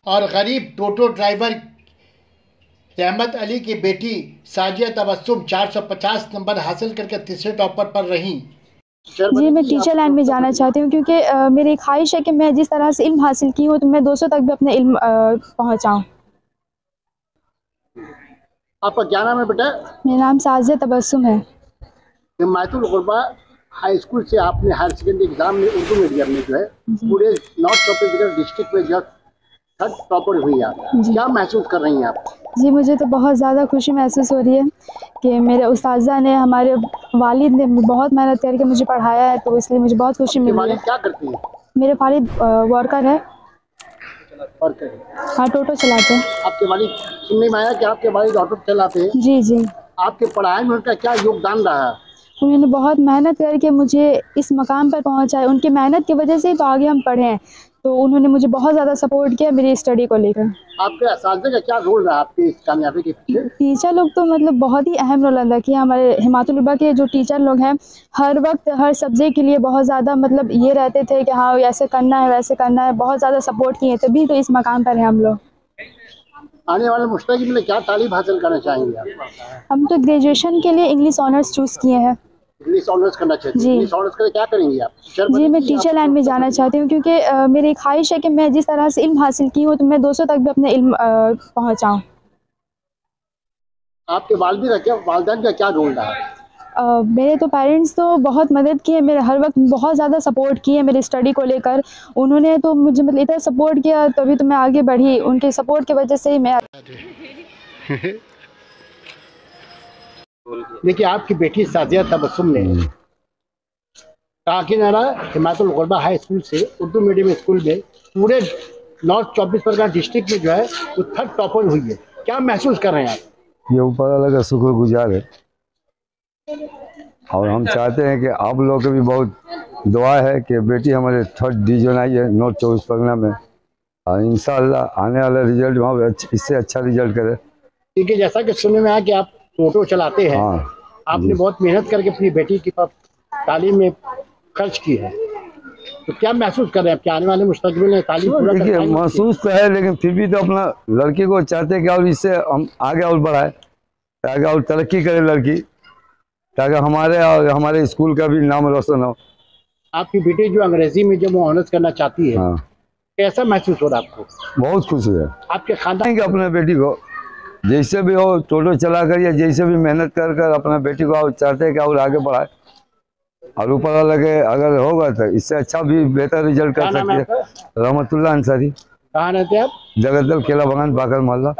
और गरीब टोटो ड्राइवर रहमत अली की बेटी साजिया तबस्सुम 450 नंबर हासिल करके तीसरे टॉपर पर रहीं। जी, मैं टीचर लाइन में जाना चाहती हूँ क्योंकि मेरी ख्वाहिश है कि मैं जिस तरह से इल्म हासिल की हूँ तो मैं 200 तक भी अपने इल्म पहुँचाऊँ। आपका क्या नाम है बेटा? मेरा नाम साजिया तबस्सुम है। हिमायतुल गुरबा हाई स्कूल से आपने हायर सेकेंडरी एग्जाम में उर्दू मीडियम में जो है पूरे नॉर्थ छत्तीसगढ़ डिस्ट्रिक्ट में जो थर्ड टॉपर हुई आप, क्या महसूस कर रही हैं आप? जी, मुझे तो बहुत ज़्यादा खुशी महसूस हो रही है कि मेरे उस्ताज़ा ने, हमारे वालिद ने बहुत मेहनत करके मुझे पढ़ाया है, तो इसलिए मुझे बहुत खुशी मिल रही है। क्या करती हैं? मेरे वालिद वर्कर है। हाँ, टोटो चलाते हैं। आपके वालिद, सुनने में आया कि आपके वालिद ऑटो चलाते हैं? जी जी। आपके पढ़ाई में उनका क्या योगदान रहा? उन्होंने बहुत मेहनत करके मुझे इस मकाम पर पहुंचाया। उनकी मेहनत की वजह से ही तो आगे हम पढ़े हैं। तो उन्होंने मुझे बहुत ज़्यादा सपोर्ट किया मेरी स्टडी को लेकर। आपके असातिज़ा का क्या रोल रहा आपकी इस कामयाबी के पीछे? टीचर लोग तो मतलब बहुत ही अहम रोल अदा किया। हमारे हिमायतुल गुरबा के जो टीचर लोग हैं, हर वक्त हर सब्जेक्ट के लिए बहुत ज़्यादा मतलब ये रहते थे कि हाँ ऐसे करना है वैसे करना है, बहुत ज़्यादा सपोर्ट किए, तभी तो इस मकाम पर हैं हम लोग। आने वाले मुस्तक़बिल में क्या तालीम हासिल करना चाहेंगे आप? हम तो ग्रेजुएशन के लिए इंग्लिश ऑनर्स चूज़ किए हैं। इंग्लिश ऑनर्स करना चाहती हैं? इंग्लिश ऑनर्स करके क्या करेंगी आप? जी, मैं टीचर लाइन में जाना चाहती हूँ क्योंकि मेरी ख्वाहिश है कि मैं जिस तरह से इल्म हासिल की हूँ तो मैं 200 तक भी अपने इल्म पहुँचाऊँ। आपके वालिदैन का क्या रोल रहा? मेरे तो पेरेंट्स तो बहुत मदद की है, मेरे हर वक्त बहुत ज़्यादा सपोर्ट किए हैं मेरी स्टडी को लेकर। उन्होंने तो मुझे मतलब इतना सपोर्ट किया, तभी तो मैं आगे बढ़ी। उनके सपोर्ट की वजह से ही मैं देखिए, आपकी बेटी साजिया तबस्सुम ने काकीनाडा हिमायतुल गुरबा हाई स्कूल से उर्दू मीडियम स्कूल में पूरे नॉर्थ 24 परगना डिस्ट्रिक्ट में जो है वो थर्ड टॉपर हुई है। क्या महसूस कर रहे हैं आप? ये ऊपर वाला का शुक्रगुजार है और हम चाहते हैं कि आप लोग की भी बहुत दुआ है कि बेटी हमारे थर्ड डिवीजन आई है नॉर्थ 24 परगना में, और इंशाअल्लाह आने वाला रिजल्ट वहाँ इससे अच्छा रिजल्ट करे। क्योंकि जैसा कि सुनने में आया कि आप टोटो चलाते हैं। हाँ, आपने बहुत मेहनत करके अपनी बेटी की तालीम में खर्च की है, तो क्या महसूस कर रहे हैं? क्या आने वाले मुस्तकबिल में तालीम पूरा देखिए महसूस तो है, लेकिन फिर भी तो अपना लड़की को चाहते हैं कि और इससे हम आगे और बढ़ाए, आगे और तरक्की करे लड़की, ताकि हमारे और हमारे स्कूल का भी नाम रोशन हो। आपकी बेटी जो अंग्रेजी में जब वो ऑनर्स करना चाहती है, हाँ, कैसा महसूस हो रहा है आपको? बहुत खुश है। आपके खानदान के अपने बेटी को जैसे भी हो टोटो चला कर या जैसे भी मेहनत कर कर अपना बेटी को और चाहते हैं कि और आगे बढ़ाए, और ऊपर वाला के अगर होगा तो इससे अच्छा भी बेहतर रिजल्ट कर सकते हैं। रहमतुल्लाह अंसारी। कहाँ रहते हैं आप? जगतदल केला बगान बाकर मोहल्ला।